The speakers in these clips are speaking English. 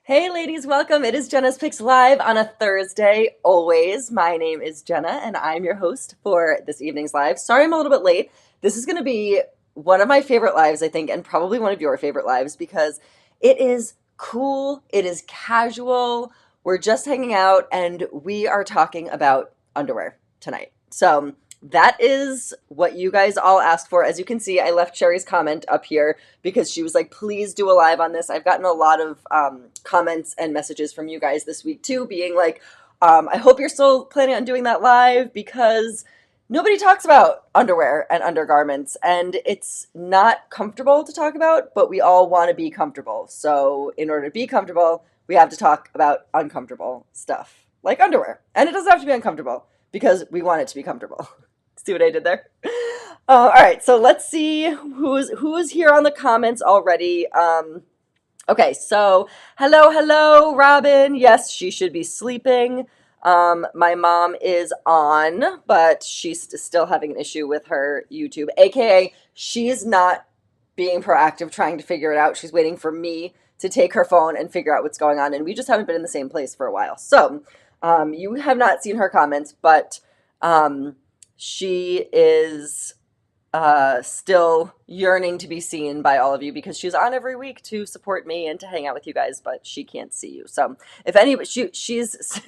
Hey ladies, welcome. It is Jena's Picks Live on a Thursday, always. My name is Jena and I'm your host for this evening's live. Sorry I'm a little bit late. This is going to be one of my favorite lives, I think, and probably one of your favorite lives because it is cool, it is casual. We're just hanging out and we are talking about underwear tonight. So that is what you guys all asked for. As you can see, I left Sherry's comment up here because she was like, please do a live on this. I've gotten a lot of comments and messages from you guys this week too, being like, I hope you're still planning on doing that live because nobody talks about underwear and undergarments, and it's not comfortable to talk about, but we all want to be comfortable. So in order to be comfortable, we have to talk about uncomfortable stuff like underwear. And it doesn't have to be uncomfortable because we want it to be comfortable. See what I did there? All right, so let's see who's here on the comments already. Okay, so hello, Robin. Yes, she should be sleeping. My mom is on, but she's still having an issue with her YouTube, aka she's not being proactive trying to figure it out. She's waiting for me to take her phone and figure out what's going on, and we just haven't been in the same place for a while. So, you have not seen her comments, but she is still yearning to be seen by all of you because she's on every week to support me and to hang out with you guys, but she can't see you. So if anybody, she's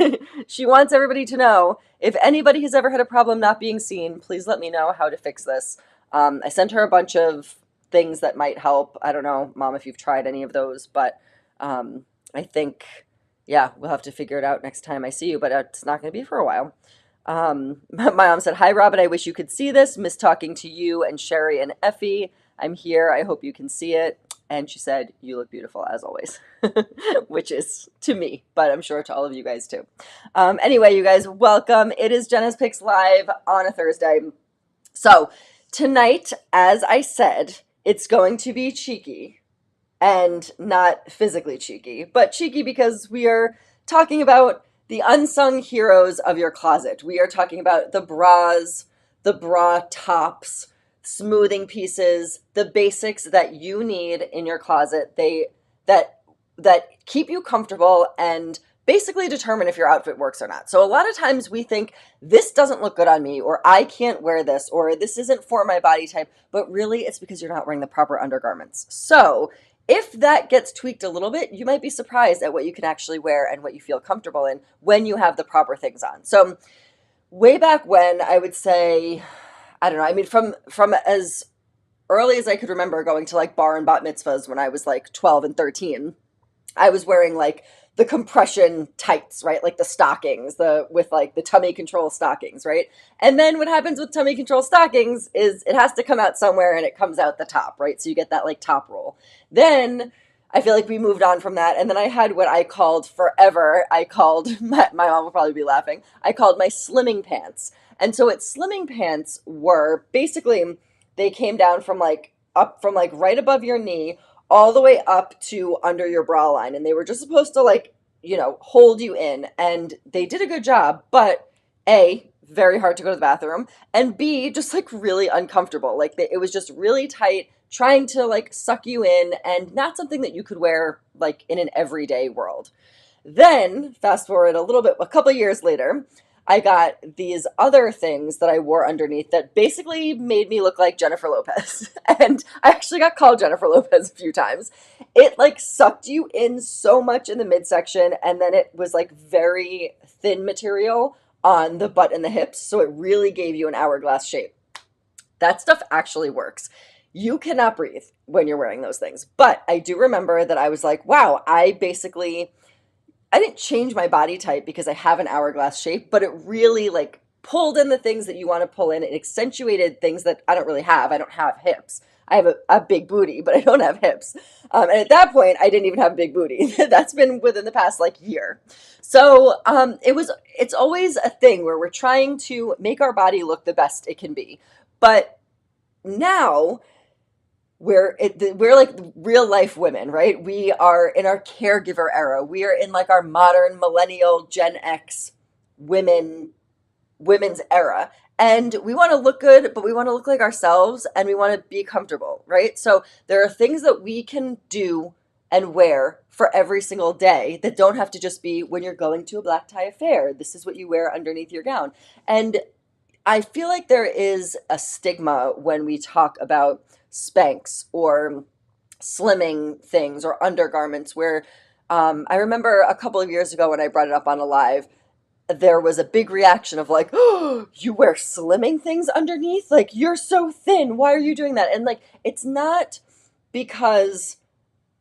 she wants everybody to know if anybody has ever had a problem not being seen, please let me know how to fix this. I sent her a bunch of things that might help. I don't know, Mom, if you've tried any of those, but I think, yeah, we'll have to figure it out next time I see you, but it's not going to be for a while. My mom said, hi, Robin. I wish you could see this. Miss talking to you and Sherry and Effie. I'm here. I hope you can see it. And she said, you look beautiful as always, which is to me, but I'm sure to all of you guys too. Anyway, you guys, welcome. It is Jena's Picks Live on a Thursday. So tonight, as I said, it's going to be cheeky and not physically cheeky, but cheeky because we are talking about the unsung heroes of your closet. We are talking about the bras, the bra tops, smoothing pieces, the basics that you need in your closet. That keep you comfortable and basically determine if your outfit works or not. So a lot of times we think this doesn't look good on me, or I can't wear this, or this isn't for my body type, but really it's because you're not wearing the proper undergarments. So if that gets tweaked a little bit, you might be surprised at what you can actually wear and what you feel comfortable in when you have the proper things on. So way back when, I would say, I don't know, I mean, from as early as I could remember going to like bar and bat mitzvahs when I was like 12 and 13, I was wearing like the compression tights, right? Like the stockings, with like the tummy control stockings, right? And then what happens with tummy control stockings is it has to come out somewhere and it comes out the top, right? So you get that like top roll. Then I feel like we moved on from that. And then I had what I called forever, my mom will probably be laughing, I called my slimming pants. And so what slimming pants were, basically, they came down from like up from like right above your knee all the way up to under your bra line. And they were just supposed to like, hold you in. And they did a good job, but A, very hard to go to the bathroom, and B, just like really uncomfortable. Like it was just really tight, trying to like suck you in, and not something that you could wear like in an everyday world. Then fast forward a little bit, a couple years later, I got these other things that I wore underneath that basically made me look like Jennifer Lopez. And I actually got called Jennifer Lopez a few times. It like sucked you in so much in the midsection, and then it was like very thin material on the butt and the hips. So it really gave you an hourglass shape. That stuff actually works. You cannot breathe when you're wearing those things. But I do remember that I was like, wow, I didn't change my body type because I have an hourglass shape, but it really like pulled in the things that you want to pull in. It accentuated things that I don't really have. I don't have hips. I have a big booty, but I don't have hips. And at that point, I didn't even have a big booty. That's been within the past like year. So it's always a thing where we're trying to make our body look the best it can be. But now we're like real life women, right? We are in our caregiver era. We are in like our modern millennial Gen X women's era. And we want to look good, but we want to look like ourselves and we want to be comfortable, right? So there are things that we can do and wear for every single day that don't have to just be when you're going to a black tie affair. This is what you wear underneath your gown. And I feel like there is a stigma when we talk about Spanx or slimming things or undergarments where I remember a couple of years ago when I brought it up on a live, there was a big reaction of like, oh, you wear slimming things underneath? Like, you're so thin. Why are you doing that? And like, it's not because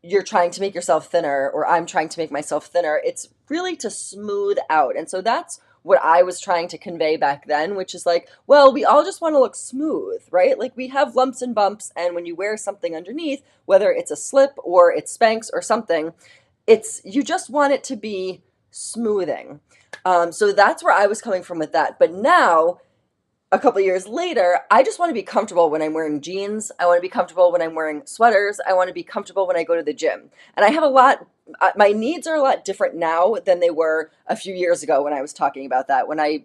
you're trying to make yourself thinner or I'm trying to make myself thinner. It's really to smooth out. And so that's what I was trying to convey back then, which is like, well, we all just want to look smooth, right? Like we have lumps and bumps. And when you wear something underneath, whether it's a slip or it's Spanx or something, it's you just want it to be smoothing. So that's where I was coming from with that. But now a couple years later, I just want to be comfortable when I'm wearing jeans. I want to be comfortable when I'm wearing sweaters. I want to be comfortable when I go to the gym. And I have a lot, my needs are a lot different now than they were a few years ago when I was talking about that, when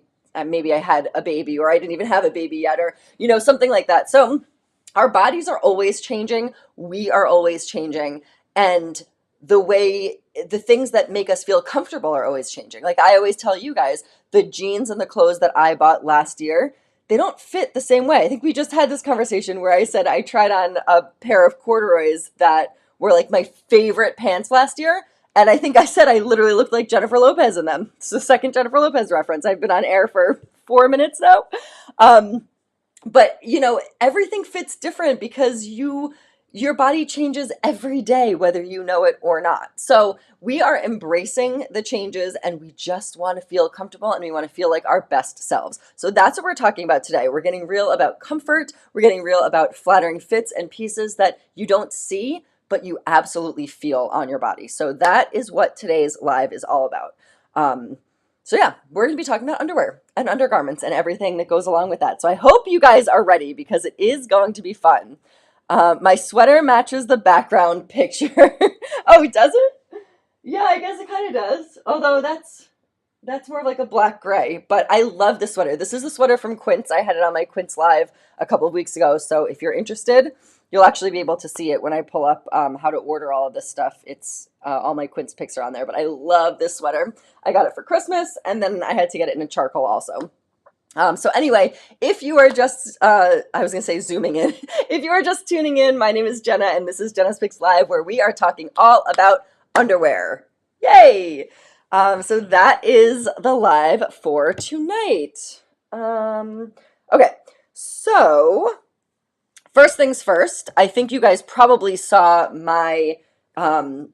maybe I had a baby or I didn't even have a baby yet or, something like that. So our bodies are always changing. We are always changing. And the things that make us feel comfortable are always changing. Like I always tell you guys, the jeans and the clothes that I bought last year, they don't fit the same way. I think we just had this conversation where I said I tried on a pair of corduroys that were like my favorite pants last year. And I think I said I literally looked like Jennifer Lopez in them. It's the second Jennifer Lopez reference. I've been on air for 4 minutes now. But everything fits different because your body changes every day, whether you know it or not. So we are embracing the changes and we just want to feel comfortable and we want to feel like our best selves. So that's what we're talking about today. We're getting real about comfort. We're getting real about flattering fits and pieces that you don't see, but you absolutely feel on your body. So that is what today's live is all about. So yeah, we're going to be talking about underwear and undergarments and everything that goes along with that. So I hope you guys are ready because it is going to be fun. My sweater matches the background picture. Oh, does it? Yeah, I guess it kind of does. Although that's more of like a black gray. But I love this sweater. This is a sweater from Quince. I had it on my Quince Live a couple of weeks ago. So if you're interested, you'll actually be able to see it when I pull up how to order all of this stuff. It's all my Quince pics are on there. But I love this sweater. I got it for Christmas, and then I had to get it in a charcoal also. So anyway, if you are just, I was going to say zooming in, if you are just tuning in, my name is Jena and this is Jenas Picks Live where we are talking all about underwear. Yay! So that is the live for tonight. Okay, so first things first, I think you guys probably saw my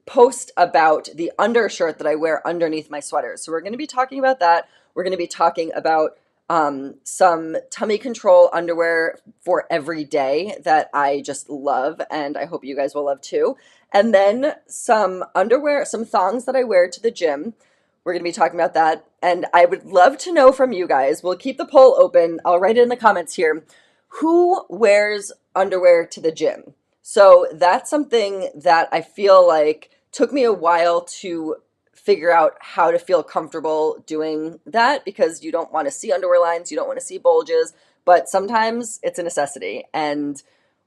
post about the undershirt that I wear underneath my sweaters. So we're going to be talking about that. We're going to be talking about some tummy control underwear for every day that I just love, and I hope you guys will love too. And then some underwear, some thongs that I wear to the gym. We're going to be talking about that. And I would love to know from you guys. We'll keep the poll open. I'll write it in the comments here. Who wears underwear to the gym? So that's something that I feel like took me a while to figure out how to feel comfortable doing that because you don't want to see underwear lines, you don't want to see bulges, but sometimes it's a necessity. And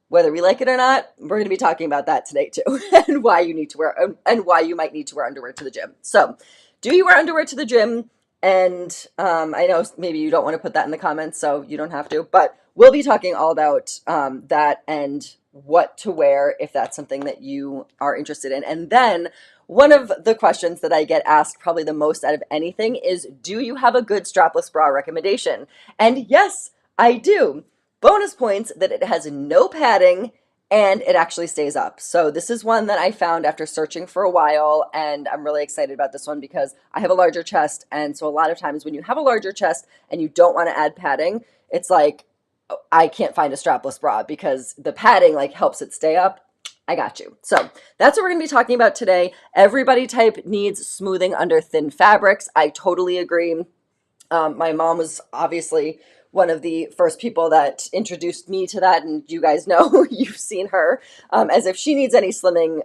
whether we like it or not, we're going to be talking about that today too, and why you need to wear and why you might need to wear underwear to the gym. So, do you wear underwear to the gym? And I know maybe you don't want to put that in the comments, so you don't have to, but we'll be talking all about that and what to wear if that's something that you are interested in. And then one of the questions that I get asked probably the most out of anything is, do you have a good strapless bra recommendation? And yes, I do. Bonus points that it has no padding and it actually stays up. So this is one that I found after searching for a while, and I'm really excited about this one because I have a larger chest. And so a lot of times when you have a larger chest and you don't want to add padding, it's like, I can't find a strapless bra because the padding like helps it stay up. I got you. So that's what we're going to be talking about today. Everybody type needs smoothing under thin fabrics. I totally agree. My mom was obviously one of the first people that introduced me to that, and you guys know, you've seen her, as if she needs any slimming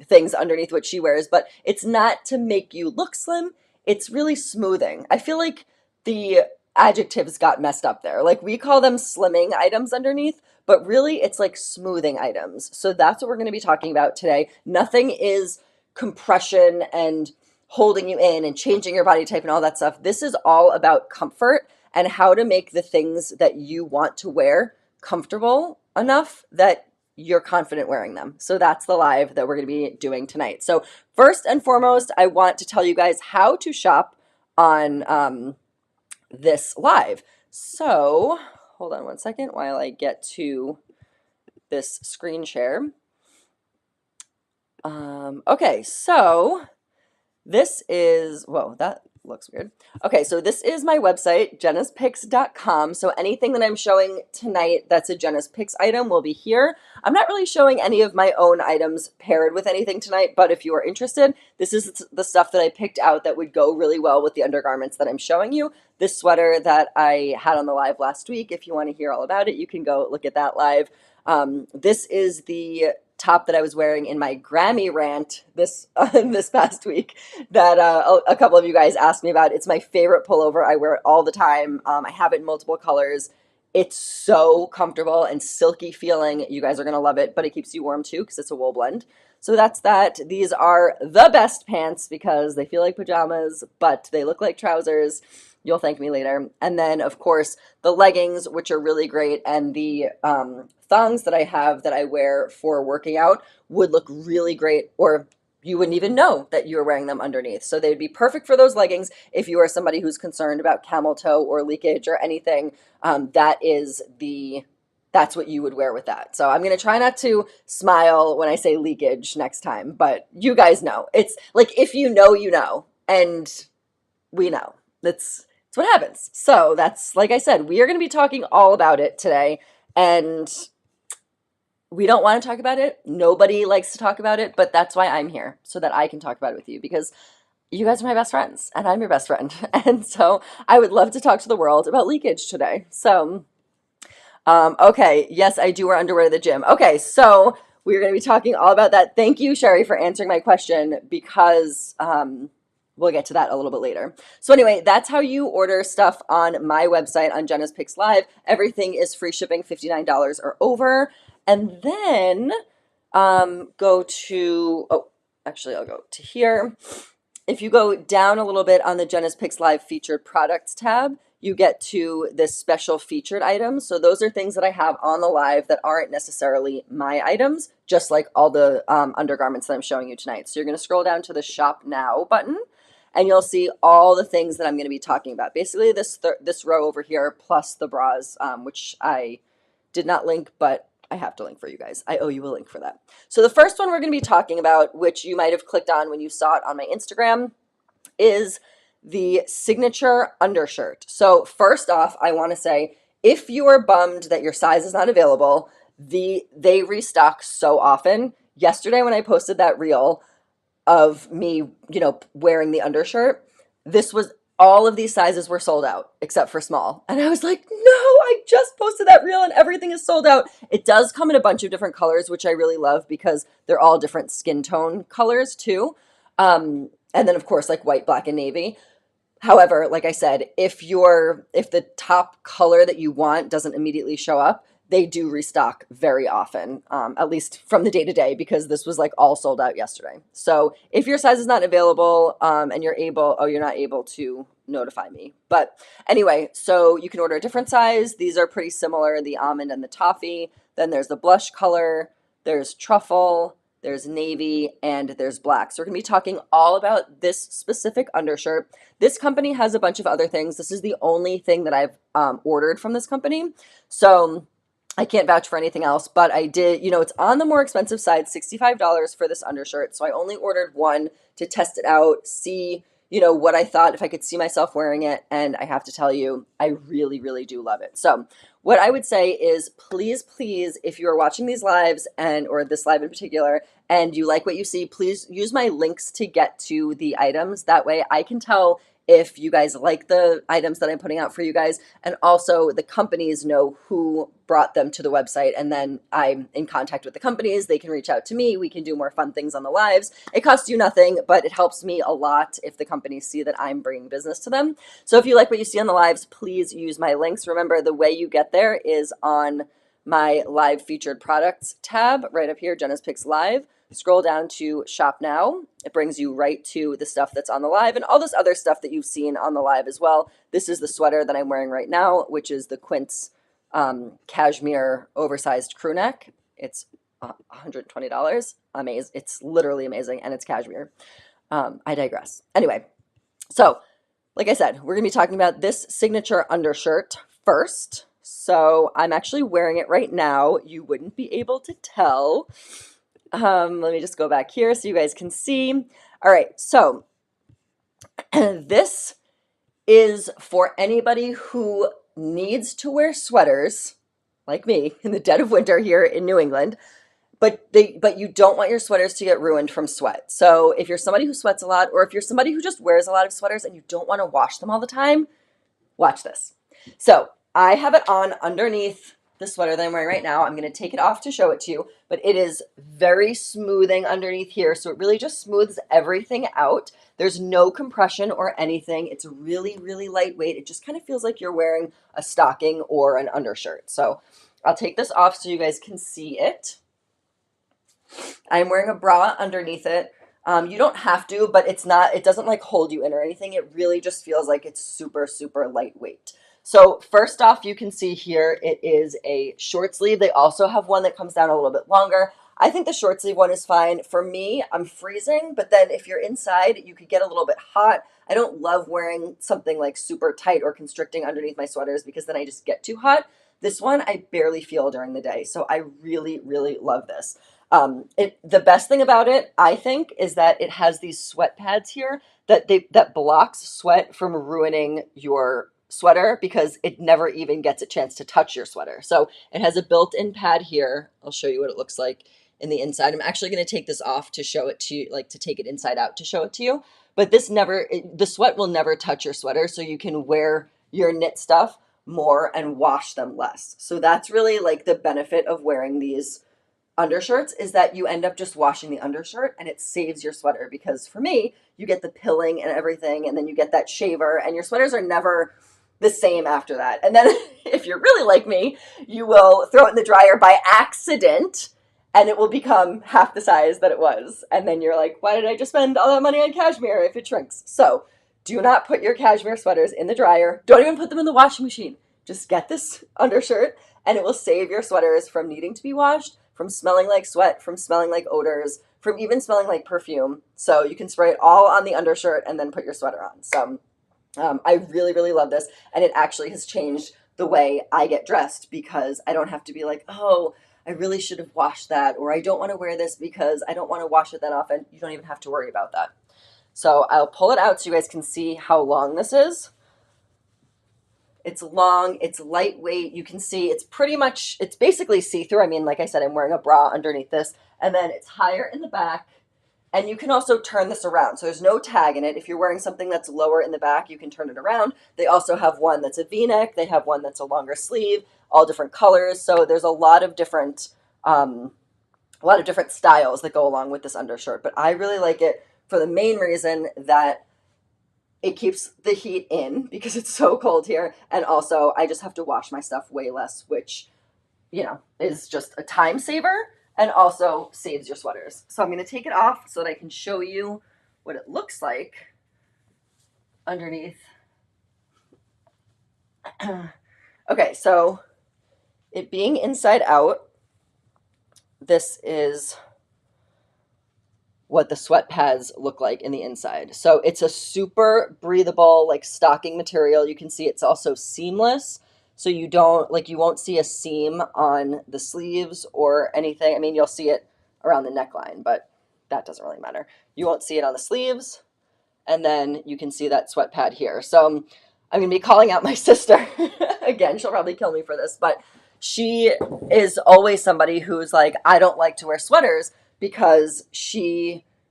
things underneath what she wears, but it's not to make you look slim, it's really smoothing. I feel like the adjectives got messed up there. Like we call them slimming items underneath, but really it's like smoothing items. So that's what we're going to be talking about today. Nothing is compression and holding you in and changing your body type and all that stuff. This is all about comfort and how to make the things that you want to wear comfortable enough that you're confident wearing them. So that's the live that we're going to be doing tonight. So first and foremost, I want to tell you guys how to shop on this live. So hold on one second while I get to this screen share. Okay, so this is, whoa, that looks weird. Okay, so this is my website, jenaspicks.com. So anything that I'm showing tonight that's a Jenas Picks item will be here. I'm not really showing any of my own items paired with anything tonight, but if you are interested, this is the stuff that I picked out that would go really well with the undergarments that I'm showing you. This sweater that I had on the live last week, if you want to hear all about it, you can go look at that live. This is the top that I was wearing in my Grammy rant this past week that a couple of you guys asked me about. It's my favorite pullover. I wear it all the time. I have it in multiple colors. It's so comfortable and silky feeling. You guys are going to love it, but it keeps you warm too because it's a wool blend. So that's that. These are the best pants because they feel like pajamas, but they look like trousers. You'll thank me later. And then, of course, the leggings, which are really great, and the thongs that I have that I wear for working out would look really great, or you wouldn't even know that you were wearing them underneath. So they'd be perfect for those leggings if you are somebody who's concerned about camel toe or leakage or anything. That's what you would wear with that. So I'm going to try not to smile when I say leakage next time, but you guys know. It's like if you know, you know, and we know. That's what happens. So that's, like I said, we are going to be talking all about it today, and we don't want to talk about it. Nobody likes to talk about it, but that's why I'm here, so that I can talk about it with you, because you guys are my best friends and I'm your best friend. And so I would love to talk to the world about leakage today. So, okay. Yes, I do wear underwear to the gym. Okay. So we're going to be talking all about that. Thank you, Sherry, for answering my question, because, we'll get to that a little bit later. So anyway, that's how you order stuff on my website on Jenas Picks Live. Everything is free shipping, $59 or over. And then go to, oh, actually, I'll go to here. If you go down a little bit on the Jenas Picks Live featured products tab, you get to this special featured items. So those are things that I have on the live that aren't necessarily my items, just like all the undergarments that I'm showing you tonight. So you're going to scroll down to the Shop Now button, and you'll see all the things that I'm going to be talking about. Basically, this row over here, plus the bras, which I did not link, but I have to link for you guys. I owe you a link for that. So the first one we're going to be talking about, which you might have clicked on when you saw it on my Instagram, is the signature undershirt. So first off, I want to say, if you are bummed that your size is not available, they restock so often. Yesterday when I posted that reel of me, wearing the undershirt, all of these sizes were sold out except for small. And I was like, no, I just posted that reel and everything is sold out. It does come in a bunch of different colors, which I really love because they're all different skin tone colors too. And then of course, like white, black, and navy. However, like I said, if the top color that you want doesn't immediately show up, they do restock very often, at least from the day to day, because this was like all sold out yesterday. So if your size is not available and you're not able to notify me. But anyway, so you can order a different size. These are pretty similar, the almond and the toffee. Then there's the blush color, there's truffle, there's navy, and there's black. So we're going to be talking all about this specific undershirt. This company has a bunch of other things. This is the only thing that I've ordered from this company. So I can't vouch for anything else, but I did, it's on the more expensive side, $65 for this undershirt. So I only ordered one to test it out, see, what I thought, if I could see myself wearing it. And I have to tell you, I really, really do love it. So what I would say is please, please, if you are watching these lives and or this live in particular, and you like what you see, please use my links to get to the items. That way I can tell if you guys like the items that I'm putting out for you guys, and also the companies know who brought them to the website, and then I'm in contact with the companies. They can reach out to me. We can do more fun things on the lives. It costs you nothing, but it helps me a lot if the companies see that I'm bringing business to them. So if you like what you see on the lives, please use my links. Remember, the way you get there is on my live featured products tab right up here, Jenas Picks Live. Scroll down to shop now. It brings you right to the stuff that's on the live and all this other stuff that you've seen on the live as well. This is the sweater that I'm wearing right now, which is the Quince cashmere oversized crew neck. It's $120. Amazing. It's literally amazing, and it's cashmere. I digress. Anyway, so like I said, we're going to be talking about this signature undershirt first. So I'm actually wearing it right now. You wouldn't be able to tell. Let me just go back here so you guys can see. All right, so this is for anybody who needs to wear sweaters, like me, in the dead of winter here in New England, but you don't want your sweaters to get ruined from sweat. So if you're somebody who sweats a lot, or if you're somebody who just wears a lot of sweaters and you don't want to wash them all the time, watch this. So I have it on underneath the sweater that I'm wearing right now. I'm going to take it off to show it to you, but it is very smoothing underneath here. So it really just smooths everything out. There's no compression or anything. It's really, really lightweight. It just kind of feels like you're wearing a stocking or an undershirt. So I'll take this off so you guys can see it. I'm wearing a bra underneath it. You don't have to, but it doesn't like hold you in or anything. It really just feels like it's super, super lightweight. So first off, you can see here, it is a short sleeve. They also have one that comes down a little bit longer. I think the short sleeve one is fine. For me, I'm freezing, but then if you're inside, you could get a little bit hot. I don't love wearing something like super tight or constricting underneath my sweaters because then I just get too hot. This one, I barely feel during the day. So I really, really love this. The best thing about it, I think, is that it has these sweat pads here that blocks sweat from ruining your sweater because it never even gets a chance to touch your sweater. So it has a built-in pad here. I'll show you what it looks like in the inside. I'm actually going to take this off to show it to you, like to take it inside out to show it to you. But the sweat will never touch your sweater, so you can wear your knit stuff more and wash them less. So that's really like the benefit of wearing these undershirts, is that you end up just washing the undershirt and it saves your sweater, because for me, you get the pilling and everything, and then you get that shaver, and your sweaters are never the same after that. And then if you're really like me, you will throw it in the dryer by accident and it will become half the size that it was. And then you're like, why did I just spend all that money on cashmere if it shrinks? So do not put your cashmere sweaters in the dryer. Don't even put them in the washing machine. Just get this undershirt and it will save your sweaters from needing to be washed, from smelling like sweat, from smelling like odors, from even smelling like perfume. So you can spray it all on the undershirt and then put your sweater on. So I really, really love this. And it actually has changed the way I get dressed, because I don't have to be like, oh, I really should have washed that, or I don't want to wear this because I don't want to wash it that often. You don't even have to worry about that. So I'll pull it out so you guys can see how long this is. It's long, it's lightweight. You can see it's basically see-through. I mean, like I said, I'm wearing a bra underneath this, and then it's higher in the back. And you can also turn this around. So there's no tag in it. If you're wearing something that's lower in the back, you can turn it around. They also have one that's a V-neck. They have one that's a longer sleeve, all different colors. So there's a lot of different styles that go along with this undershirt. But I really like it for the main reason that it keeps the heat in because it's so cold here. And also I just have to wash my stuff way less, which, is just a time saver and also saves your sweaters. So I'm going to take it off so that I can show you what it looks like underneath. Okay, so it being inside out, this is what the sweat pads look like in the inside. So it's a super breathable, like stocking material. You can see it's also seamless. So you won't see a seam on the sleeves or anything. I mean, you'll see it around the neckline, but that doesn't really matter. You won't see it on the sleeves. And then you can see that sweat pad here. So I'm going to be calling out my sister again. She'll probably kill me for this, but she is always somebody who's like, I don't like to wear sweaters because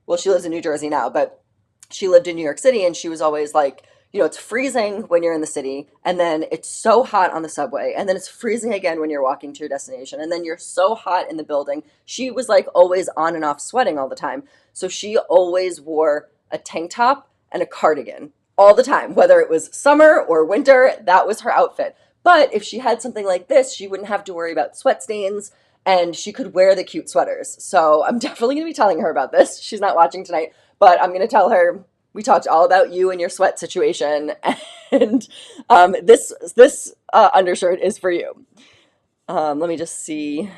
well, she lives in New Jersey now, but she lived in New York City and she was always like, it's freezing when you're in the city, and then it's so hot on the subway, and then it's freezing again when you're walking to your destination, and then you're so hot in the building. She was like always on and off sweating all the time. So she always wore a tank top and a cardigan all the time, whether it was summer or winter, that was her outfit. But if she had something like this, she wouldn't have to worry about sweat stains and she could wear the cute sweaters. So I'm definitely going to be telling her about this. She's not watching tonight, but I'm going to tell her we talked all about you and your sweat situation, and this undershirt is for you. Let me just see.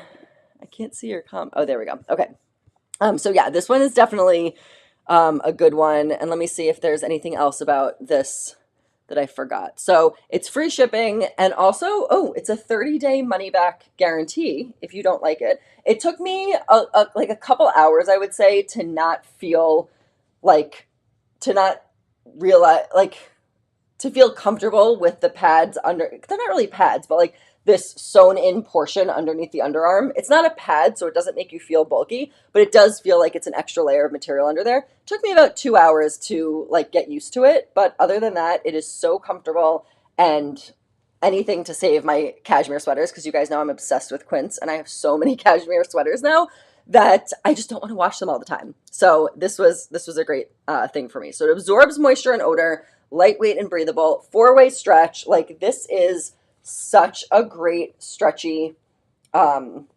I can't see your comment. Oh, there we go. Okay. So yeah, this one is definitely a good one. And let me see if there's anything else about this that I forgot. So it's free shipping, and also, oh, it's a 30-day money back guarantee if you don't like it. It took me like a couple hours, I would say, to not feel like, to not realize, like, to feel comfortable with the pads under, they're not really pads, but like this sewn in portion underneath the underarm. It's not a pad, so it doesn't make you feel bulky, but it does feel like it's an extra layer of material under there. It took me about 2 hours to like get used to it, but other than that, it is so comfortable. And anything to save my cashmere sweaters, because you guys know I'm obsessed with quints and I have so many cashmere sweaters now that I just don't want to wash them all the time. So this was a great thing for me. So it absorbs moisture and odor, lightweight and breathable, 4-way stretch. Like, this is such a great stretchy item.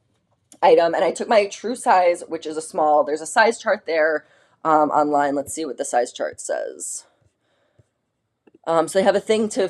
And I took my true size, which is a small. There's a size chart there online. Let's see what the size chart says. So they have a thing to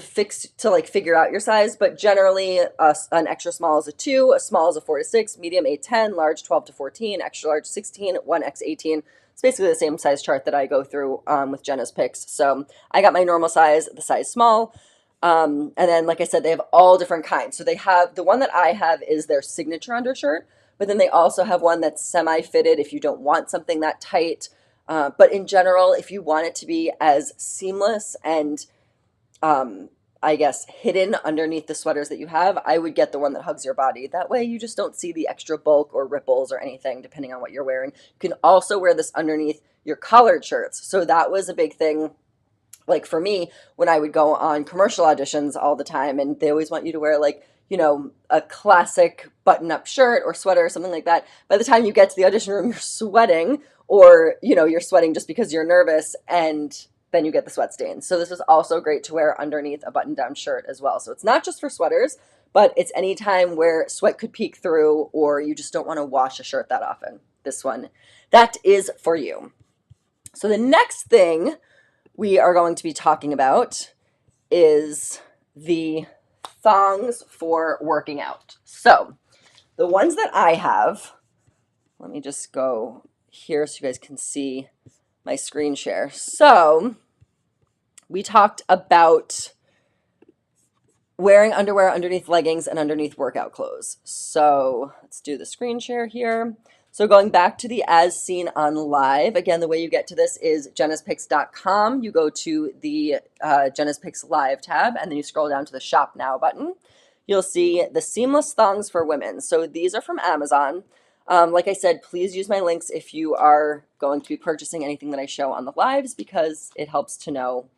like figure out your size, but generally an extra small is a 2, a small is a 4 to 6, medium 8 10, large 12 to 14, extra large 16, 1X 18. It's basically the same size chart that I go through with Jena's picks. So I got my normal size, the size small. And then, like I said, they have all different kinds. So they have, the one that I have is their signature undershirt, but then they also have one that's semi-fitted if you don't want something that tight. But in general, if you want it to be as seamless and I guess, hidden underneath the sweaters that you have, I would get the one that hugs your body. That way you just don't see the extra bulk or ripples or anything, depending on what you're wearing. You can also wear this underneath your collared shirts. So that was a big thing, like for me, when I would go on commercial auditions all the time, and they always want you to wear like, a classic button-up shirt or sweater or something like that. By the time you get to the audition room, you're sweating, or, you're sweating just because you're nervous, and then you get the sweat stains. So this is also great to wear underneath a button-down shirt as well. So it's not just for sweaters, but it's any time where sweat could peek through or you just don't want to wash a shirt that often. This one, that is for you. So the next thing we are going to be talking about is the thongs for working out. So the ones that I have, let me just go here so you guys can see my screen share. So we talked about wearing underwear underneath leggings and underneath workout clothes. So let's do the screen share here. So going back to the as seen on live, again, the way you get to this is jenaspicks.com. You go to the Jena's Picks Live tab, and then you scroll down to the Shop Now button. You'll see the seamless thongs for women. So these are from Amazon. Like I said, please use my links if you are going to be purchasing anything that I show on the lives, because it helps to know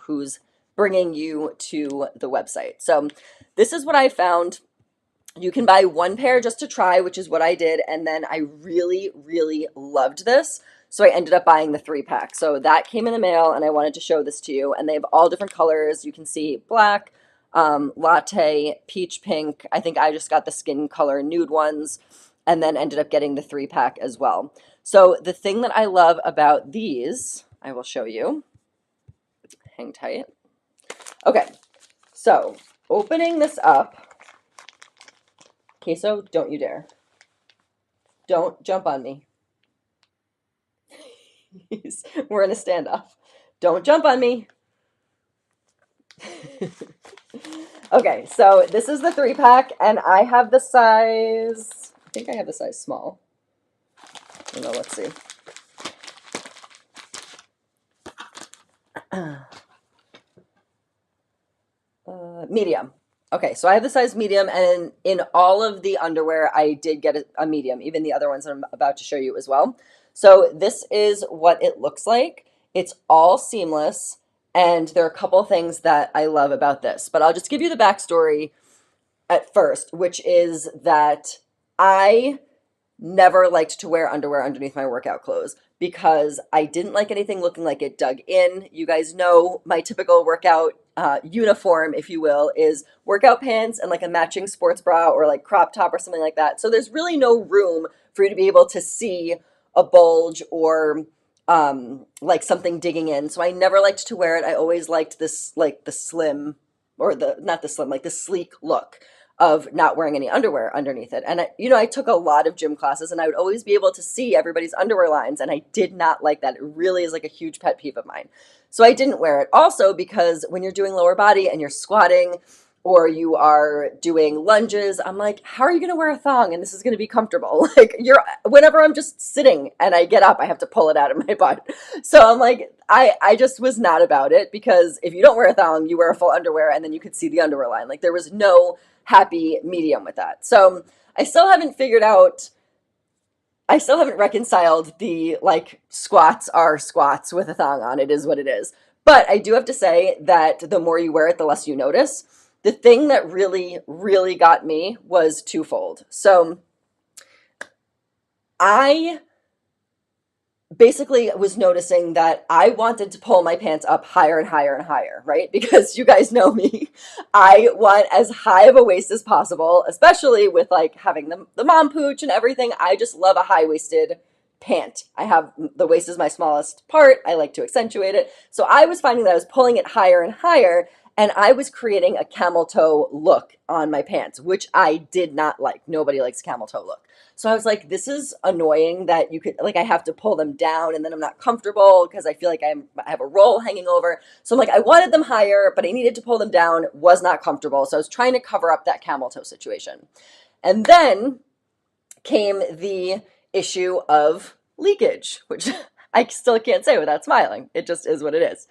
who's bringing you to the website. So this is what I found. You can buy one pair just to try, which is what I did. And then I really, really loved this. So I ended up buying the 3-pack. So that came in the mail and I wanted to show this to you. And they have all different colors. You can see black, latte, peach pink. I think I just got the skin color nude ones, and then ended up getting the 3-pack as well. So the thing that I love about these, I will show you. Hang tight. Okay, so opening this up. Queso, don't you dare. Don't jump on me. We're in a standoff. Don't jump on me. Okay, so this is the 3-pack, and I have the size, I think I have the size small. No, let's see. Medium. Okay, so I have the size medium, and in all of the underwear, I did get a medium, even the other ones that I'm about to show you as well. So this is what it looks like. It's all seamless, and there are a couple things that I love about this, but I'll just give you the backstory at first, which is that I never liked to wear underwear underneath my workout clothes because I didn't like anything looking like it dug in. You guys know my typical workout uniform, if you will, is workout pants and like a matching sports bra or like crop top or something like that. So there's really no room for you to be able to see a bulge or like something digging in. So I never liked to wear it. I always liked this, like the slim or the, not the slim, like the sleek look of not wearing any underwear underneath it. And I took a lot of gym classes and I would always be able to see everybody's underwear lines. And I did not like that. It really is like a huge pet peeve of mine. So I didn't wear it. Also, because when you're doing lower body and you're squatting or you are doing lunges, I'm like, how are you going to wear a thong and this is going to be comfortable? Like whenever I'm just sitting and I get up, I have to pull it out of my butt. So I'm like, I just was not about it, because if you don't wear a thong, you wear a full underwear and then you could see the underwear line. Like there was no happy medium with that. So I still haven't figured out, I still haven't reconciled the like squats are squats with a thong on. It is what it is. But I do have to say that the more you wear it, the less you notice. The thing that really, really got me was twofold. So I basically was noticing that I wanted to pull my pants up higher and higher and higher, right? Because you guys know me. I want as high of a waist as possible, especially with like having the mom pooch and everything. I just love a high-waisted pant. I have, the waist is my smallest part. I like to accentuate it. So I was finding that I was pulling it higher and higher, and I was creating a camel toe look on my pants, which I did not like. Nobody likes camel toe look. So I was like, this is annoying that you could, like, I have to pull them down and then I'm not comfortable because I feel like I have a roll hanging over. So I'm like, I wanted them higher, but I needed to pull them down, was not comfortable. So I was trying to cover up that camel toe situation. And then came the issue of leakage, which I still can't say without smiling. It just is what it is.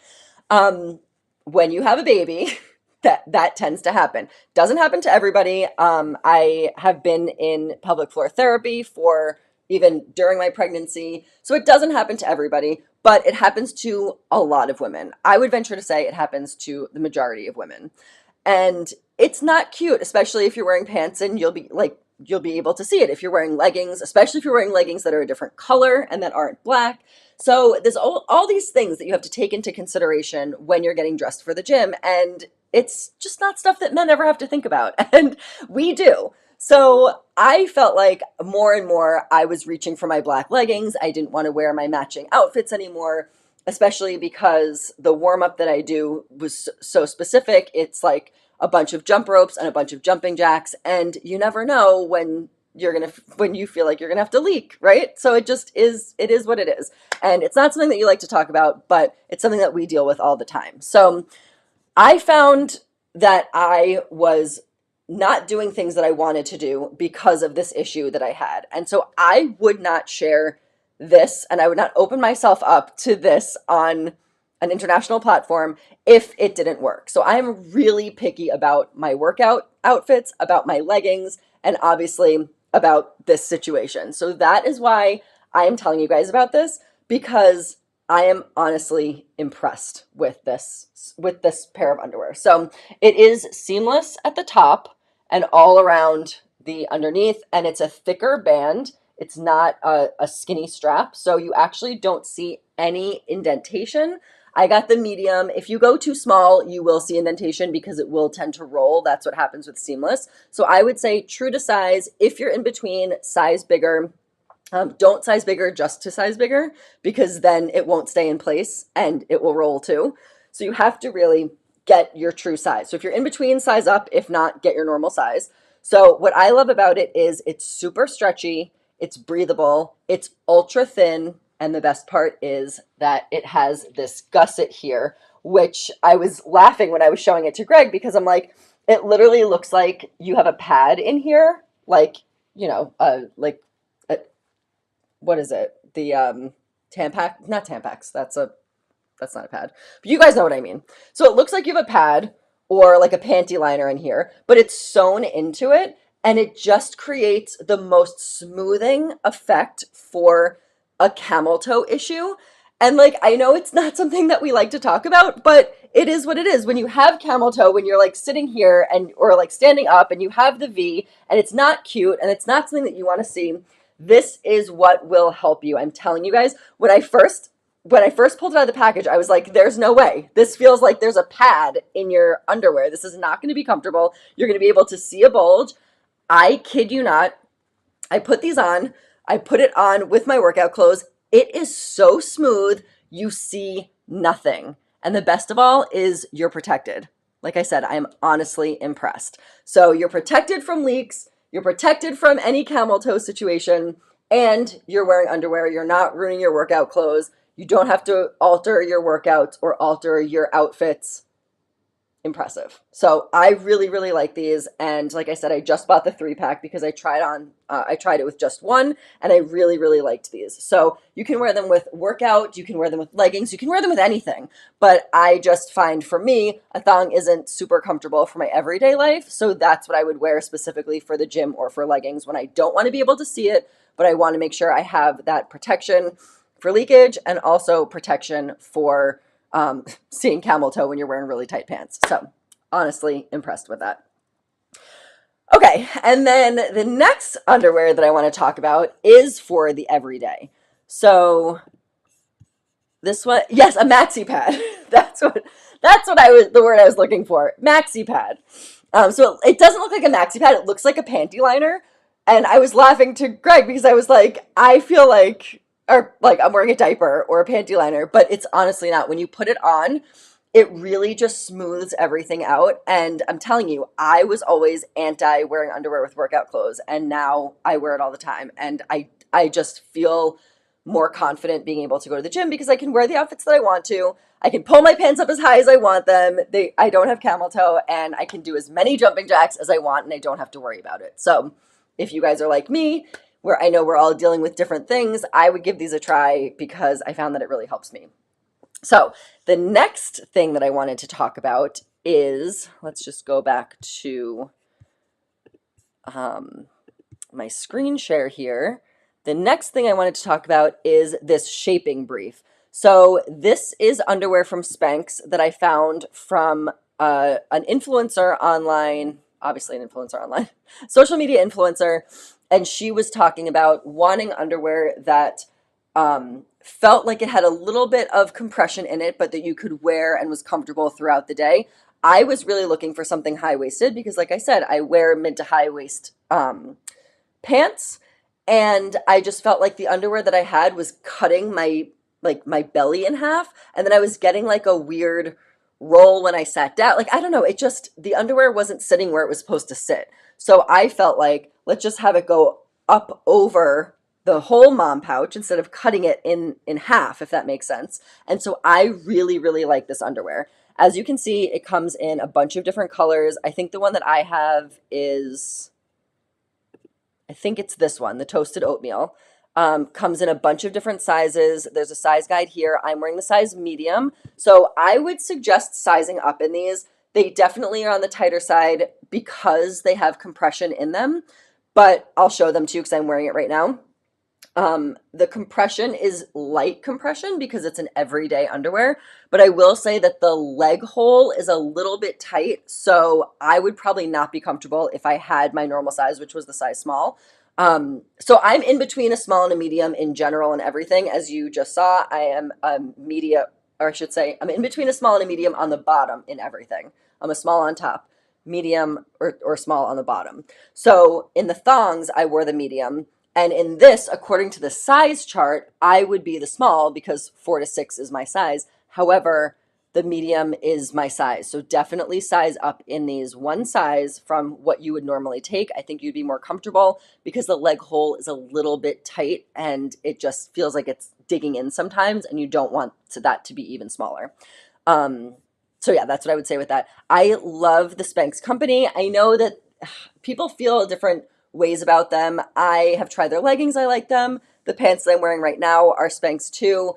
When you have a baby, that tends to happen. Doesn't happen to everybody. I have been in pelvic floor therapy for even during my pregnancy. So it doesn't happen to everybody, but it happens to a lot of women. I would venture to say it happens to the majority of women. And it's not cute, especially if you're wearing pants and you'll be able to see it if you're wearing leggings, especially if you're wearing leggings that are a different color and that aren't black. So there's all these things that you have to take into consideration when you're getting dressed for the gym. And it's just not stuff that men ever have to think about. And we do. So I felt like more and more I was reaching for my black leggings. I didn't want to wear my matching outfits anymore, especially because the warm up that I do was so specific. It's like a bunch of jump ropes and a bunch of jumping jacks. And you never know when when you feel like you're going to have to leak, right? So it is what it is. And it's not something that you like to talk about, but it's something that we deal with all the time. So I found that I was not doing things that I wanted to do because of this issue that I had. And so I would not share this and I would not open myself up to this on an international platform if it didn't work. So I am really picky about my workout outfits, about my leggings, and obviously about this situation. So that is why I am telling you guys about this, because I am honestly impressed with this pair of underwear. So it is seamless at the top and all around the underneath, and it's a thicker band. It's not a skinny strap, so you actually don't see any indentation. I got the medium. If you go too small, you will see indentation because it will tend to roll. That's what happens with seamless. So I would say true to size. If you're in between, size bigger. Don't size bigger just to size bigger, because then it won't stay in place and it will roll too. So you have to really get your true size. So if you're in between, size up. If not, get your normal size. So what I love about it is it's super stretchy, it's breathable, it's ultra thin, and the best part is that it has this gusset here, which I was laughing when I was showing it to Greg, because I'm like, it literally looks like you have a pad in here, like, what is it? The Tampax, not Tampax. That's not a pad. But you guys know what I mean. So it looks like you have a pad or like a panty liner in here, but it's sewn into it and it just creates the most smoothing effect for a camel toe issue. And like, I know it's not something that we like to talk about, but it is what it is. When you have camel toe, when you're like sitting here and or like standing up and you have the V and it's not cute and it's not something that you want to see, this is what will help you. I'm telling you guys, when I first pulled it out of the package, I was like, there's no way. This feels like there's a pad in your underwear. This is not going to be comfortable. You're going to be able to see a bulge. I kid you not. I put these on. I put it on with my workout clothes. It is so smooth. You see nothing. And the best of all is you're protected. Like I said, I'm honestly impressed. So you're protected from leaks. You're protected from any camel toe situation. And you're wearing underwear. You're not ruining your workout clothes. You don't have to alter your workouts or alter your outfits. Impressive. So I really, really like these. And like I said, I just bought the 3-pack because I tried it with just one and I really, really liked these. So you can wear them with workout, you can wear them with leggings, you can wear them with anything. But I just find for me, a thong isn't super comfortable for my everyday life. So that's what I would wear specifically for the gym or for leggings when I don't want to be able to see it, but I want to make sure I have that protection for leakage and also protection for seeing camel toe when you're wearing really tight pants. So honestly impressed with that. Okay, and then the next underwear that I want to talk about is for the everyday. So this one, yes, a maxi pad. That's what the word I was looking for. Maxi pad. So it doesn't look like a maxi pad. It looks like a panty liner. And I was laughing to Greg because I was like, I feel like, or like I'm wearing a diaper or a panty liner, but it's honestly not. When you put it on, it really just smooths everything out. And I'm telling you, I was always anti wearing underwear with workout clothes, and now I wear it all the time. And I just feel more confident being able to go to the gym because I can wear the outfits that I want to. I can pull my pants up as high as I want them. I don't have camel toe, and I can do as many jumping jacks as I want, and I don't have to worry about it. So if you guys are like me, where I know we're all dealing with different things, I would give these a try because I found that it really helps me. So the next thing that I wanted to talk about is, let's just go back to my screen share here. The next thing I wanted to talk about is this shaping brief. So this is underwear from Spanx that I found from an influencer online, obviously an influencer online, social media influencer, and she was talking about wanting underwear that felt like it had a little bit of compression in it, but that you could wear and was comfortable throughout the day. I was really looking for something high-waisted because, like I said, I wear mid to high waist pants, and I just felt like the underwear that I had was cutting my belly in half, and then I was getting like a weird roll when I sat down. Like, I don't know, the underwear wasn't sitting where it was supposed to sit. So I felt like, let's just have it go up over the whole mom pouch instead of cutting it in half, if that makes sense. And so I really, really like this underwear. As you can see, it comes in a bunch of different colors. I think the one that I have is, I think it's this one, the toasted oatmeal. Comes in a bunch of different sizes. There's a size guide here. I'm wearing the size medium. So I would suggest sizing up in these. They definitely are on the tighter side because they have compression in them, but I'll show them to you because I'm wearing it right now. The compression is light compression because it's an everyday underwear, but I will say that the leg hole is a little bit tight, so I would probably not be comfortable if I had my normal size, which was the size small. So I'm in between a small and a medium in general and everything. As you just saw, I am a media, or I should say, I'm in between a small and a medium on the bottom in everything. I'm a small on top, medium or small on the bottom. So in the thongs, I wore the medium. And in this, according to the size chart, I would be the small because 4 to 6 is my size. However, the medium is my size. So definitely size up in these one size from what you would normally take. I think you'd be more comfortable because the leg hole is a little bit tight and it just feels like it's digging in sometimes, and you don't want that to be even smaller. So yeah, that's what I would say with that. I love the Spanx company. I know that people feel different ways about them. I have tried their leggings. I like them. The pants that I'm wearing right now are Spanx too.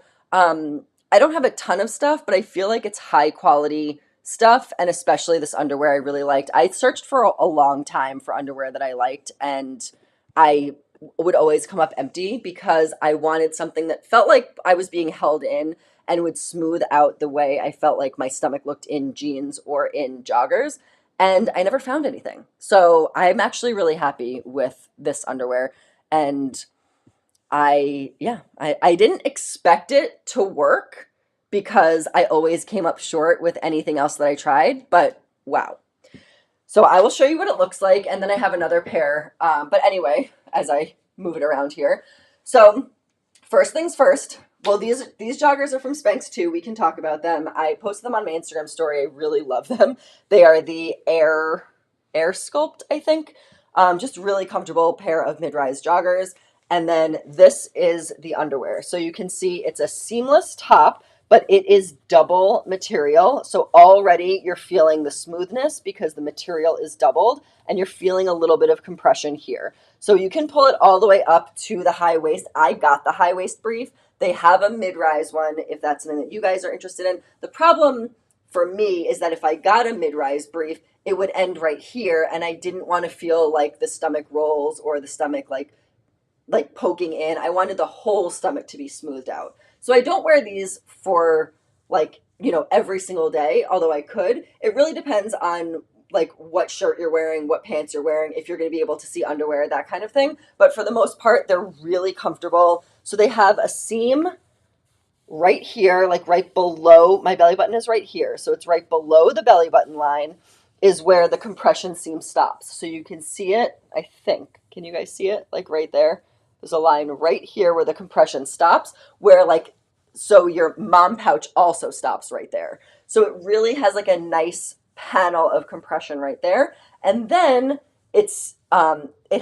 I don't have a ton of stuff, but I feel like it's high quality stuff, and especially this underwear I really liked. I searched for a long time for underwear that I liked, and I would always come up empty because I wanted something that felt like I was being held in and would smooth out the way I felt like my stomach looked in jeans or in joggers. And I never found anything. So I'm actually really happy with this underwear. And I didn't expect it to work because I always came up short with anything else that I tried, but wow. So I will show you what it looks like, and then I have another pair. But anyway, as I move it around here. So first things first. Well, these joggers are from Spanx too. We can talk about them. I posted them on my Instagram story. I really love them. They are the Air Sculpt, I think. Just really comfortable pair of mid-rise joggers. And then this is the underwear. So you can see it's a seamless top, but it is double material. So already you're feeling the smoothness because the material is doubled, and you're feeling a little bit of compression here. So you can pull it all the way up to the high waist. I got the high waist brief. They have a mid-rise one if that's something that you guys are interested in. The problem for me is that if I got a mid-rise brief, it would end right here, and I didn't want to feel like the stomach rolls or the stomach like poking in. I wanted the whole stomach to be smoothed out. So I don't wear these for like, every single day, although I could. It really depends on like what shirt you're wearing, what pants you're wearing, if you're going to be able to see underwear, that kind of thing. But for the most part, they're really comfortable. So they have a seam right here, like right below my belly button is right here. So it's right below the belly button line is where the compression seam stops. So you can see it, I think. Can you guys see it? Like right there. There's a line right here where the compression stops, where so your mom pouch also stops right there. So it really has like a nice panel of compression right there. And then it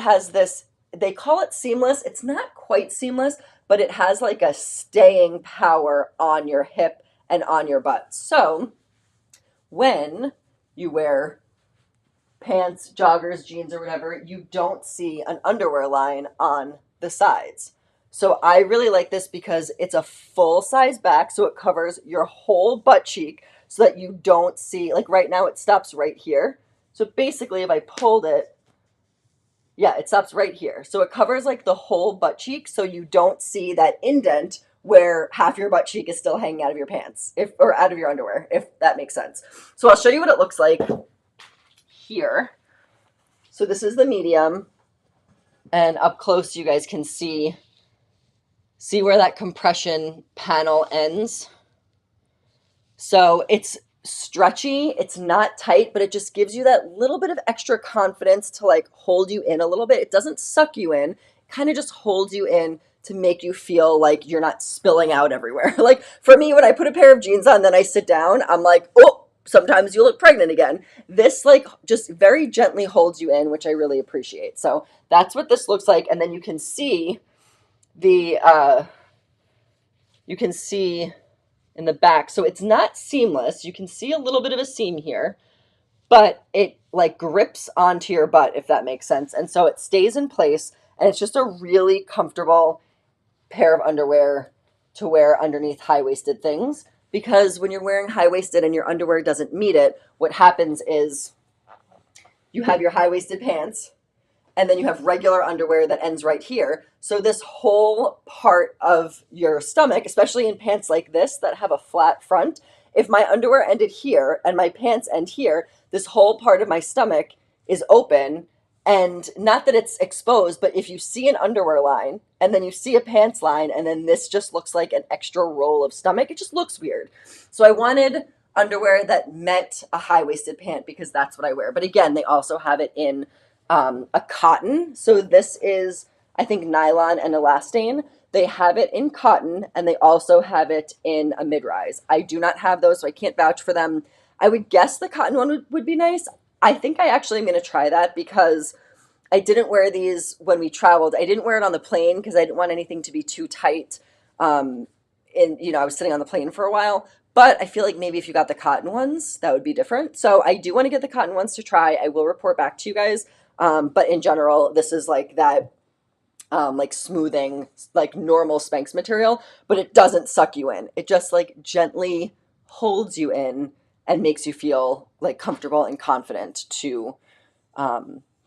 has this, they call it seamless. It's not quite seamless, but it has like a staying power on your hip and on your butt. So when you wear pants, joggers, jeans, or whatever, you don't see an underwear line on the sides. So I really like this because it's a full size back, so it covers your whole butt cheek so that you don't see, like right now it stops right here. So basically if I pulled it, yeah, it stops right here. So it covers like the whole butt cheek so you don't see that indent where half your butt cheek is still hanging out of your pants, or out of your underwear, if that makes sense. So I'll show you what it looks like here. So this is the medium, and up close you guys can see where that compression panel ends. So it's stretchy, it's not tight, but it just gives you that little bit of extra confidence to like hold you in a little bit. It doesn't suck you in, it kind of just holds you in to make you feel like you're not spilling out everywhere. Like for me, when I put a pair of jeans on, then I sit down, I'm like, oh, sometimes you look pregnant again. This like just very gently holds you in, which I really appreciate. So that's what this looks like. And then you can see you can see in the back. So it's not seamless. You can see a little bit of a seam here, but it like grips onto your butt, if that makes sense. And so it stays in place, and it's just a really comfortable pair of underwear to wear underneath high-waisted things. Because when you're wearing high-waisted and your underwear doesn't meet it, what happens is you have your high-waisted pants, and then you have regular underwear that ends right here. So this whole part of your stomach, especially in pants like this that have a flat front, if my underwear ended here and my pants end here, this whole part of my stomach is open. And not that it's exposed, but if you see an underwear line and then you see a pants line and then this just looks like an extra roll of stomach, it just looks weird. So I wanted underwear that met a high-waisted pant because that's what I wear. But again, they also have it in a cotton. So this is, I think, nylon and elastane. They have it in cotton, and they also have it in a mid-rise. I do not have those, so I can't vouch for them. I would guess the cotton one would be nice. I think I actually am going to try that because I didn't wear these when we traveled. I didn't wear it on the plane because I didn't want anything to be too tight. I was sitting on the plane for a while. But I feel like maybe if you got the cotton ones, that would be different. So I do want to get the cotton ones to try. I will report back to you guys. But in general, this is like that, like smoothing, like normal Spanx material, but it doesn't suck you in. It just like gently holds you in and makes you feel like comfortable and confident to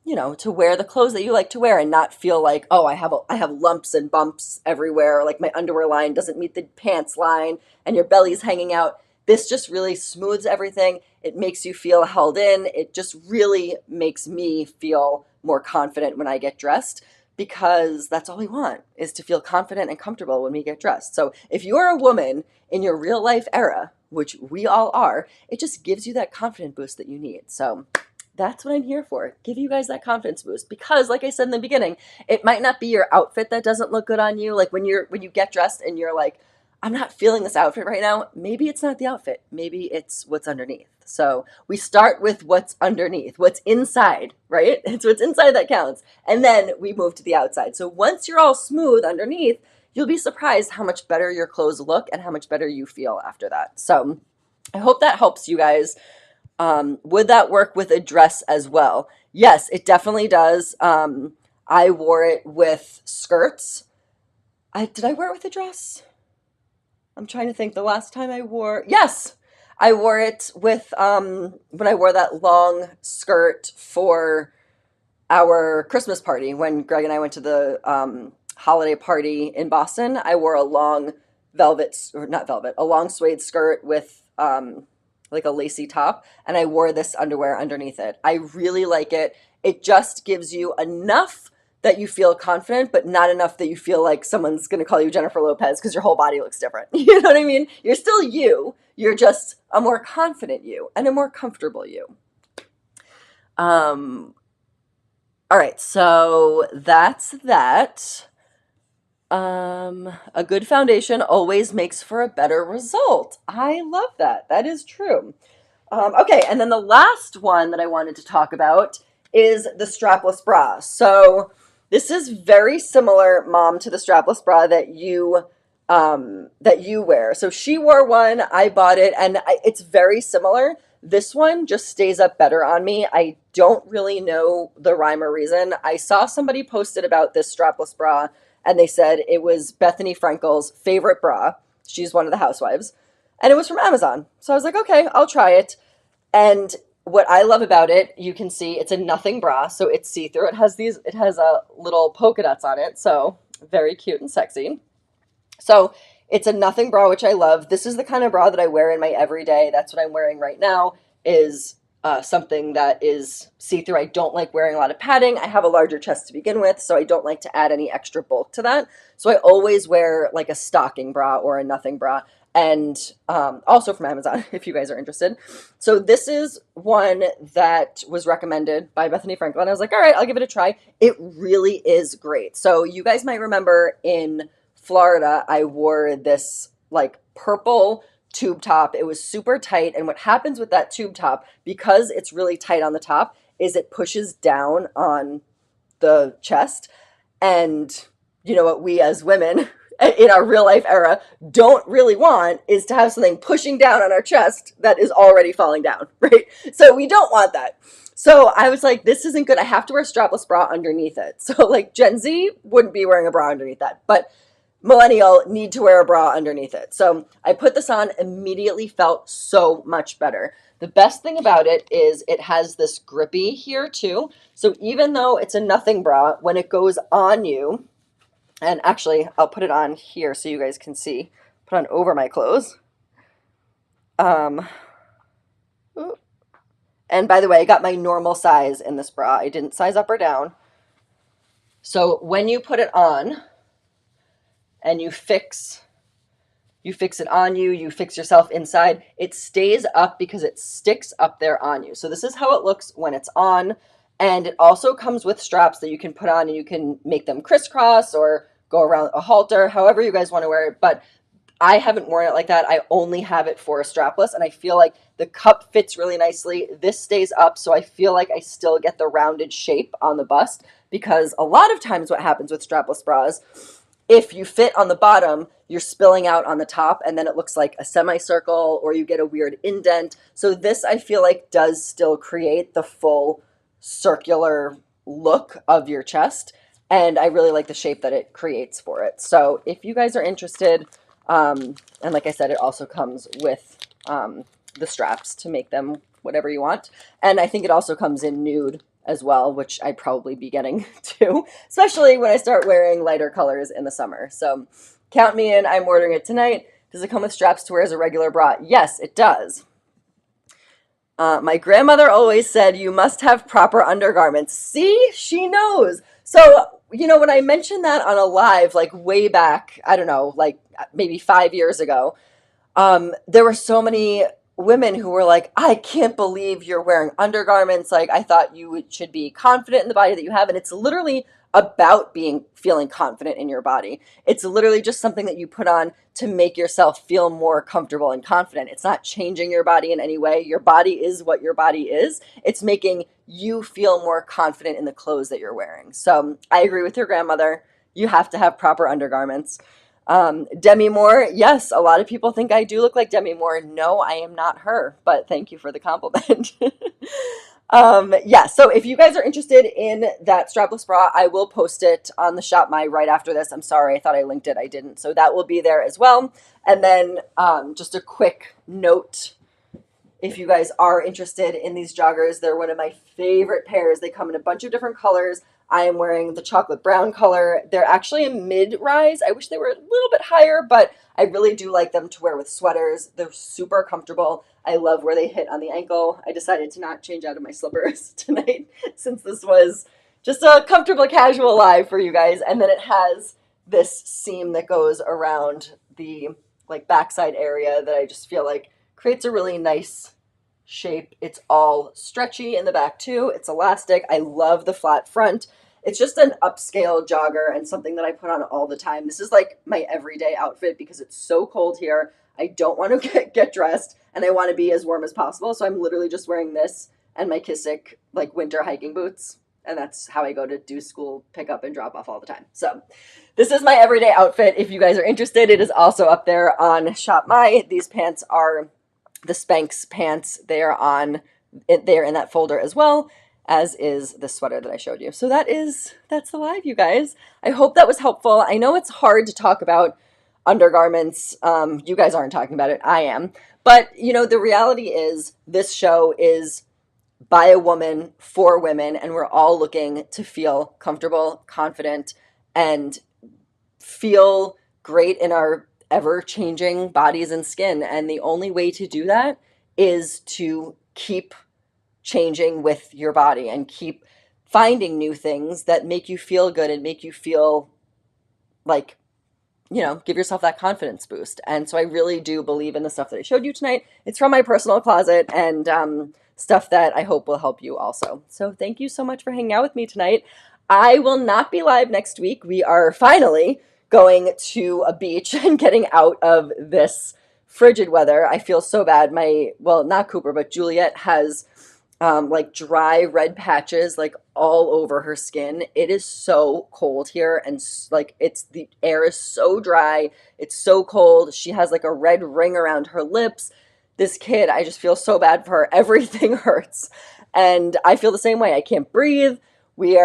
you know, to wear the clothes that you like to wear and not feel like, oh, I have lumps and bumps everywhere, or like my underwear line doesn't meet the pants line and your belly's hanging out. This just really smooths everything. It makes you feel held in. It just really makes me feel more confident when I get dressed, because that's all we want, is to feel confident and comfortable when we get dressed. So if you're a woman in your real life era, which we all are, it just gives you that confidence boost that you need. So that's what I'm here for. Give you guys that confidence boost, because like I said in the beginning, it might not be your outfit that doesn't look good on you. Like when you get dressed and you're like, I'm not feeling this outfit right now. Maybe it's not the outfit. Maybe it's what's underneath. So we start with what's underneath, what's inside, right? It's what's inside that counts. And then we move to the outside. So once you're all smooth underneath, you'll be surprised how much better your clothes look and how much better you feel after that. So I hope that helps you guys. Would that work with a dress as well? Yes, it definitely does. I wore it with skirts. Did I wear it with a dress? I'm trying to think the last time I wore, yes, I wore it with, when I wore that long skirt for our Christmas party, when Greg and I went to the, holiday party in Boston. I wore a long a long suede skirt with, like a lacy top, and I wore this underwear underneath it. I really like it. It just gives you enough that you feel confident, but not enough that you feel like someone's going to call you Jennifer Lopez because your whole body looks different. You know what I mean? You're still you. You're just a more confident you and a more comfortable you. All right, so that's that. A good foundation always makes for a better result. I love that. That is true. Okay, and then the last one that I wanted to talk about is the strapless bra. So this is very similar, Mom, to the strapless bra that you wear. So she wore one, I bought it, and it's very similar. This one just stays up better on me. I don't really know the rhyme or reason. I saw somebody posted about this strapless bra, and they said it was Bethany Frankel's favorite bra. She's one of the housewives. And it was from Amazon. So I was like, okay, I'll try it. And what I love about it, you can see it's a nothing bra, so it's see-through. It has a little polka dots on it, so very cute and sexy. So it's a nothing bra, which I love. This is the kind of bra that I wear in my everyday. That's what I'm wearing right now, is something that is see-through. I don't like wearing a lot of padding. I have a larger chest to begin with, so I don't like to add any extra bulk to that. So I always wear like a stocking bra or a nothing bra, and also from Amazon, if you guys are interested. So this is one that was recommended by Bethany Frankel, and I was like, all right, I'll give it a try. It really is great. So you guys might remember in Florida, I wore this like purple tube top. It was super tight. And what happens with that tube top, because it's really tight on the top, is it pushes down on the chest. And you know what we as women in our real life era don't really want is to have something pushing down on our chest that is already falling down, right? So we don't want that. So I was like, this isn't good. I have to wear a strapless bra underneath it. So like Gen Z wouldn't be wearing a bra underneath that, but millennial need to wear a bra underneath it. So I put this on, immediately felt so much better. The best thing about it is it has this grippy here too. So even though it's a nothing bra, when it goes on you, and actually I'll put it on here so you guys can see, put on over my clothes. And by the way, I got my normal size in this bra. I didn't size up or down. So when you put it on, and you fix it on you, you fix yourself inside, it stays up because it sticks up there on you. So this is how it looks when it's on. And it also comes with straps that you can put on, and you can make them crisscross or go around a halter, however you guys want to wear it. But I haven't worn it like that. I only have it for a strapless, and I feel like the cup fits really nicely. This stays up, so I feel like I still get the rounded shape on the bust, because a lot of times what happens with strapless bras, if you fit on the bottom, you're spilling out on the top, and then it looks like a semicircle, or you get a weird indent. So this, I feel like, does still create the full circular look of your chest, and I really like the shape that it creates for it. So if you guys are interested, and like I said, it also comes with the straps to make them whatever you want. And I think it also comes in nude as well, which I'd probably be getting too, especially when I start wearing lighter colors in the summer. So count me in. I'm ordering it tonight. Does it come with straps to wear as a regular bra? Yes, it does. My grandmother always said you must have proper undergarments. See, she knows. So, when I mentioned that on a live, like way back, I don't know, like maybe 5 years ago, there were so many women who were like, I can't believe you're wearing undergarments. Like, I thought you should be confident in the body that you have. And it's literally about feeling confident in your body. It's literally just something that you put on to make yourself feel more comfortable and confident. It's not changing your body in any way. Your body is what your body is. It's making you feel more confident in the clothes that you're wearing. So I agree with your grandmother. You have to have proper undergarments. Demi Moore, yes, a lot of people think I do look like Demi Moore. No, I am not her, but thank you for the compliment. Yeah, so if you guys are interested in that strapless bra, I will post it on the Shop My right after this. I'm sorry, I thought I linked it. I didn't. So that will be there as well. And then just a quick note, if you guys are interested in these joggers, they're one of my favorite pairs. They come in a bunch of different colors. I am wearing the chocolate brown color. They're actually a mid-rise. I wish they were a little bit higher, but I really do like them to wear with sweaters. They're super comfortable. I love where they hit on the ankle. I decided to not change out of my slippers tonight since this was just a comfortable casual live for you guys. And then it has this seam that goes around the backside area that I just feel like creates a really nice shape. It's all stretchy in the back too. It's elastic. I love the flat front. It's just an upscale jogger and something that I put on all the time. This is like my everyday outfit because it's so cold here. I don't want to get dressed and I want to be as warm as possible. So I'm literally just wearing this and my Kissick winter hiking boots. And that's how I go to do school pickup and drop off all the time. So this is my everyday outfit. If you guys are interested, it is also up there on Shop My. These pants are the Spanx pants. They're in that folder as well, as is the sweater that I showed you. So that's the live, you guys. I hope that was helpful. I know it's hard to talk about undergarments. You guys aren't talking about it. I am. But, the reality is this show is by a woman for women, and we're all looking to feel comfortable, confident, and feel great in our ever-changing bodies and skin. And the only way to do that is to keep changing with your body and keep finding new things that make you feel good and make you feel like, give yourself that confidence boost. And so I really do believe in the stuff that I showed you tonight. It's from my personal closet and stuff that I hope will help you also. So thank you so much for hanging out with me tonight. I will not be live next week. We are finally going to a beach and getting out of this frigid weather. I feel so bad. Not Cooper, but Juliet has dry red patches all over her skin. It is so cold here and the air is so dry. It's so cold. She has a red ring around her lips. This kid, I just feel so bad for her. Everything hurts. And I feel the same way. I can't breathe. We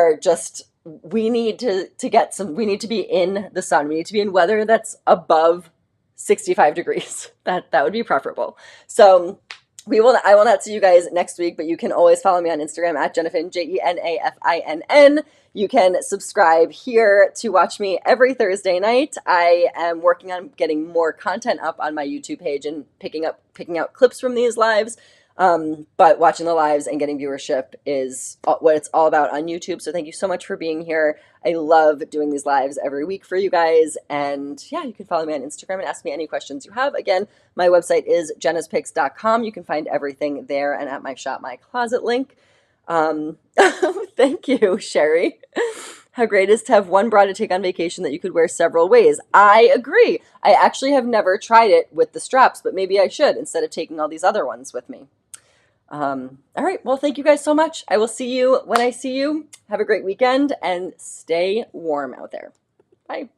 need to be in the sun. We need to be in weather that's above 65 degrees. That would be preferable. So I will not see you guys next week, but you can always follow me on Instagram at Jenafin, Jenafinn. You can subscribe here to watch me every Thursday night. I am working on getting more content up on my YouTube page and picking out clips from these lives. But watching the lives and getting viewership is what it's all about on YouTube. So thank you so much for being here. I love doing these lives every week for you guys. And yeah, you can follow me on Instagram and ask me any questions you have. Again, my website is jenaspicks.com. You can find everything there and at my Shop My Closet link. Thank you, Sherry. How great it is to have one bra to take on vacation that you could wear several ways. I agree. I actually have never tried it with the straps, but maybe I should instead of taking all these other ones with me. All right. Well, thank you guys so much. I will see you when I see you. Have a great weekend and stay warm out there. Bye.